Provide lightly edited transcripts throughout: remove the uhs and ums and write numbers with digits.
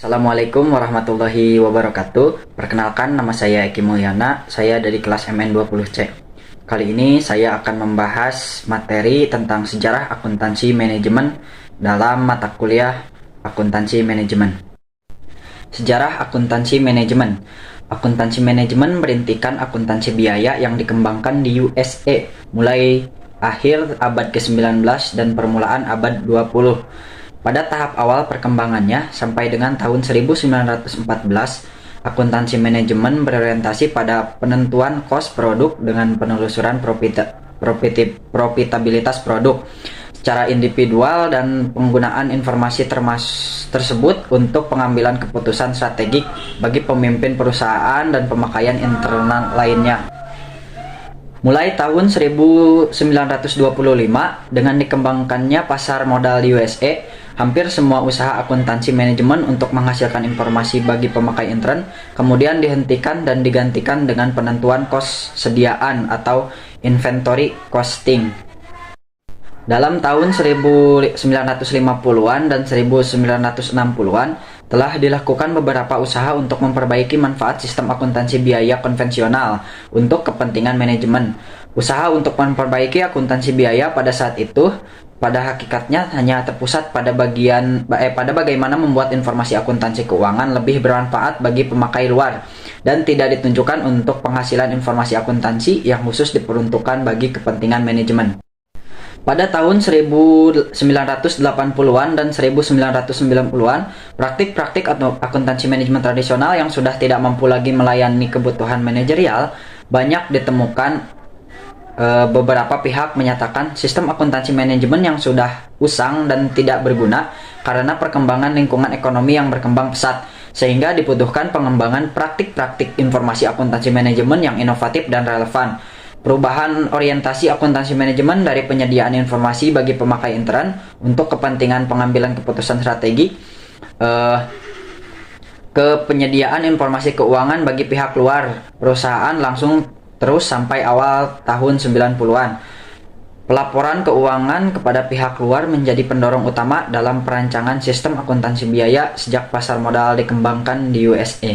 Assalamualaikum warahmatullahi wabarakatuh. Perkenalkan, nama saya Eki Mulyana. Saya dari kelas MN20C. Kali ini saya akan membahas materi tentang sejarah akuntansi manajemen dalam mata kuliah akuntansi manajemen. Sejarah akuntansi manajemen. Akuntansi manajemen merintikan akuntansi biaya yang dikembangkan di USA mulai akhir abad ke-19 dan permulaan abad 20. Pada tahap awal perkembangannya, sampai dengan tahun 1914, akuntansi manajemen berorientasi pada penentuan kos produk dengan penelusuran profitabilitas produk secara individual dan penggunaan informasi tersebut untuk pengambilan keputusan strategik bagi pemimpin perusahaan dan pemakaian internal lainnya. Mulai tahun 1925, dengan dikembangkannya pasar modal di USA, hampir semua usaha akuntansi manajemen untuk menghasilkan informasi bagi pemakai intern kemudian dihentikan dan digantikan dengan penentuan kos sediaan atau inventory costing. Dalam tahun 1950-an dan 1960-an telah dilakukan beberapa usaha untuk memperbaiki manfaat sistem akuntansi biaya konvensional untuk kepentingan manajemen. Usaha untuk memperbaiki akuntansi biaya pada saat itu pada hakikatnya hanya terpusat pada bagaimana membuat informasi akuntansi keuangan lebih bermanfaat bagi pemakai luar dan tidak ditunjukkan untuk penghasilan informasi akuntansi yang khusus diperuntukkan bagi kepentingan manajemen. Pada tahun 1980-an dan 1990-an, praktik-praktik atau akuntansi manajemen tradisional yang sudah tidak mampu lagi melayani kebutuhan manajerial banyak ditemukan. Beberapa pihak menyatakan sistem akuntansi manajemen yang sudah usang dan tidak berguna karena perkembangan lingkungan ekonomi yang berkembang pesat, sehingga dibutuhkan pengembangan praktik-praktik informasi akuntansi manajemen yang inovatif dan relevan. Perubahan orientasi akuntansi manajemen dari penyediaan informasi bagi pemakai intern untuk kepentingan pengambilan keputusan strategi ke penyediaan informasi keuangan bagi pihak luar perusahaan langsung terus sampai awal tahun 90-an. Pelaporan keuangan kepada pihak luar menjadi pendorong utama dalam perancangan sistem akuntansi biaya sejak pasar modal dikembangkan di USA.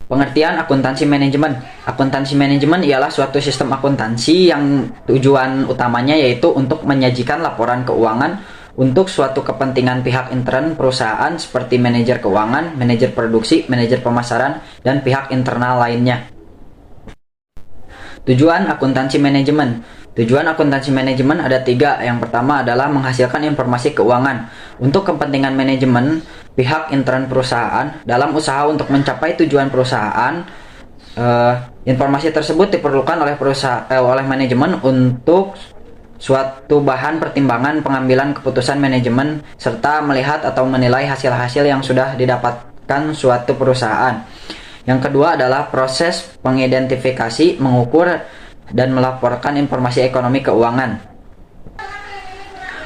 Pengertian akuntansi manajemen. Akuntansi manajemen ialah suatu sistem akuntansi yang tujuan utamanya yaitu untuk menyajikan laporan keuangan untuk suatu kepentingan pihak intern perusahaan seperti manajer keuangan, manajer produksi, manajer pemasaran, dan pihak internal lainnya. Tujuan akuntansi manajemen. Tujuan akuntansi manajemen ada 3. Yang pertama adalah menghasilkan informasi keuangan untuk kepentingan manajemen pihak intern perusahaan dalam usaha untuk mencapai tujuan perusahaan. Informasi tersebut diperlukan oleh manajemen untuk suatu bahan pertimbangan pengambilan keputusan manajemen serta melihat atau menilai hasil-hasil yang sudah didapatkan suatu perusahaan. Yang kedua adalah proses pengidentifikasi, mengukur, dan melaporkan informasi ekonomi keuangan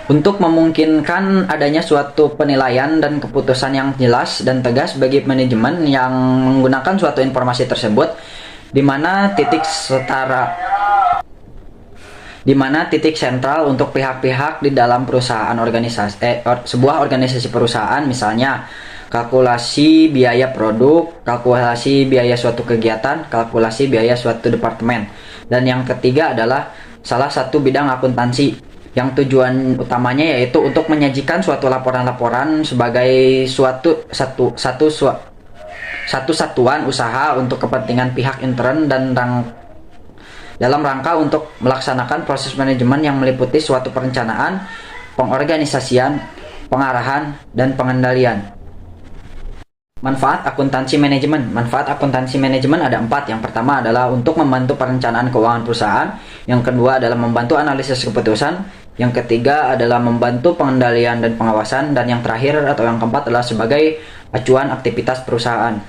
untuk memungkinkan adanya suatu penilaian dan keputusan yang jelas dan tegas bagi manajemen yang menggunakan suatu informasi tersebut, di mana titik sentral untuk pihak-pihak di dalam sebuah organisasi perusahaan, misalnya kalkulasi biaya produk, kalkulasi biaya suatu kegiatan, kalkulasi biaya suatu departemen. Dan yang ketiga adalah salah satu bidang akuntansi yang tujuan utamanya yaitu untuk menyajikan suatu laporan-laporan sebagai satu satuan usaha untuk kepentingan pihak intern dan dalam rangka untuk melaksanakan proses manajemen yang meliputi suatu perencanaan, pengorganisasian, pengarahan, dan pengendalian. Manfaat akuntansi manajemen. Manfaat akuntansi manajemen ada 4. Yang pertama adalah untuk membantu perencanaan keuangan perusahaan. Yang kedua adalah membantu analisis keputusan. Yang ketiga adalah membantu pengendalian dan pengawasan. Dan yang terakhir atau yang keempat adalah sebagai acuan aktivitas perusahaan.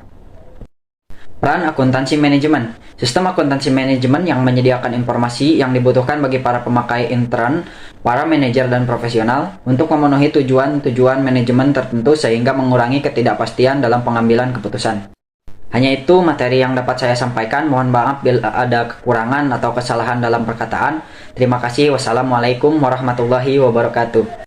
Peran akuntansi manajemen. Sistem akuntansi manajemen yang menyediakan informasi yang dibutuhkan bagi para pemakai intern, para manajer dan profesional untuk memenuhi tujuan-tujuan manajemen tertentu sehingga mengurangi ketidakpastian dalam pengambilan keputusan. Hanya itu materi yang dapat saya sampaikan. Mohon maaf bila ada kekurangan atau kesalahan dalam perkataan. Terima kasih. Wassalamualaikum warahmatullahi wabarakatuh.